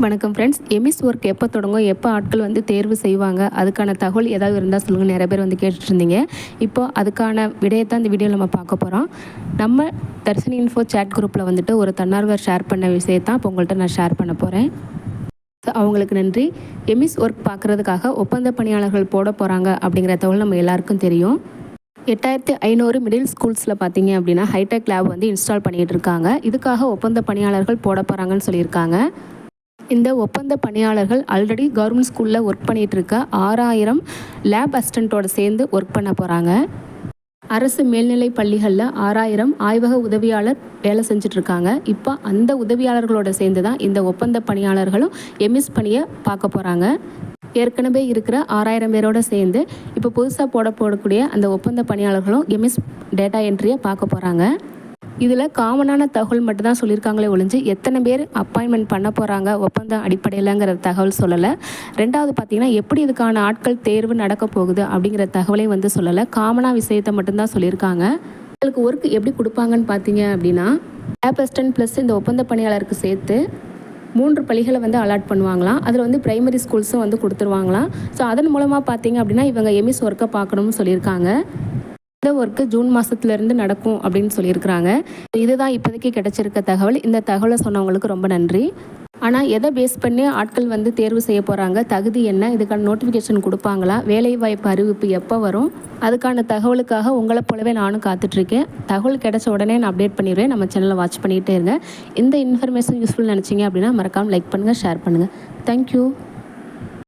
வணக்கம் friends. EMIS work எப்போ தொடங்கும், எப்போ ஆட்கள் வந்து தேர்வு செய்வாங்க, அதுக்கான தகவல் ஏதாவது இருந்தால் சொல்லுங்கள். நிறைய பேர் வந்து கேட்டுட்டு இருந்தீங்க. இப்போ அதுக்கான விடையை தான் இந்த வீடியோவில் நம்ம பார்க்க போகிறோம். நம்ம தர்ஷினி இன்ஃபோ சேட் குரூப்பில் வந்துட்டு ஒரு தன்னார்வர் ஷேர் பண்ண விஷயத்தான் இப்போ உங்கள்கிட்ட நான் ஷேர் பண்ண போகிறேன். அவங்களுக்கு நன்றி. எமிஸ் ஒர்க் பார்க்குறதுக்காக ஒப்பந்த பணியாளர்கள் போட போகிறாங்க அப்படிங்கிற தகவல் நம்ம எல்லாருக்கும் தெரியும். 8500 மிடில் ஸ்கூல்ஸில் பார்த்தீங்க அப்படின்னா ஹைடெக் லேப் வந்து இன்ஸ்டால் பண்ணிகிட்டு இருக்காங்க. இதுக்காக ஒப்பந்த பணியாளர்கள் போட போகிறாங்கன்னு சொல்லியிருக்காங்க. இந்த ஒப்பந்த பணியாளர்கள் ஆல்ரெடி கவர்மெண்ட் ஸ்கூலில் ஒர்க் பண்ணிகிட்டு இருக்க 6000 லேப் அசிஸ்டண்ட்டோடு சேர்ந்து ஒர்க் பண்ண போகிறாங்க. அரசு மேல்நிலை பள்ளிகளில் 6000 ஆய்வக உதவியாளர் வேலை செஞ்சிட்ருக்காங்க. இப்போ அந்த உதவியாளர்களோடு சேர்ந்து தான் இந்த ஒப்பந்த பணியாளர்களும் எம்எஸ் பணியை பார்க்க போகிறாங்க. ஏற்கனவே இருக்கிற 6000 பேரோடு சேர்ந்து இப்போ புதுசாக போடக்கூடிய அந்த ஒப்பந்த பணியாளர்களும் எம்எஸ் டேட்டா என்ட்ரியை பார்க்க போகிறாங்க. இதில் காமனான தகவல் மட்டும்தான் சொல்லியிருக்காங்களே ஒழிஞ்சு எத்தனை பேர் அப்பாயின்மெண்ட் பண்ண போகிறாங்க ஒப்பந்த அடிப்படையிலங்கிற தகவல் சொல்லலை. ரெண்டாவது பார்த்திங்கன்னா எப்படி இதுக்கான ஆட்கள் தேர்வு நடக்க போகுது அப்படிங்கிற தகவலையும் வந்து சொல்லலை. காமனாக விஷயத்தை மட்டும்தான் சொல்லியிருக்காங்க. உங்களுக்கு ஒர்க் எப்படி கொடுப்பாங்கன்னு பார்த்தீங்க அப்படின்னா லேப் அசிஸ்டன்ட் ப்ளஸ் இந்த ஒப்பந்த பணியாளருக்கு சேர்த்து 3 பள்ளிகளை வந்து அலாட் பண்ணுவாங்களாம். அதில் வந்து பிரைமரி ஸ்கூல்ஸும் வந்து கொடுத்துருவாங்களாம். ஸோ அதன் மூலமாக பார்த்தீங்க அப்படின்னா இவங்க எம்எஸ் ஒர்க்கை பார்க்கணும்னு சொல்லியிருக்காங்க. இந்த ஒர்க்கு ஜூன் மாதத்துலேருந்து நடக்கும் அப்படின்னு சொல்லியிருக்கிறாங்க. இதுதான் இப்போதைக்கு கிடைச்சிருக்க தகவல். இந்த தகவலை சொன்னவங்களுக்கு ரொம்ப நன்றி. ஆனால் எதை பேஸ் பண்ணி ஆட்கள் வந்து தேர்வு செய்ய போகிறாங்க, தகுதி என்ன, இதுக்கான நோட்டிஃபிகேஷன் கொடுப்பாங்களா, வேலைவாய்ப்பு அறிவிப்பு எப்போ வரும், அதுக்கான தகவலுக்காக உங்களை போலவே நானும் காத்துட்ருக்கேன். தகவல் கிடைச்ச உடனே நான் அப்டேட் பண்ணிடுவேன். நம்ம சேனலை வாட்ச் பண்ணிகிட்டே இருங்க. இந்த இன்ஃபர்மேஷன் யூஸ்ஃபுல் நினச்சிங்க அப்படின்னா மறக்காமல் லைக் பண்ணுங்கள், ஷேர் பண்ணுங்கள். தேங்க்யூ.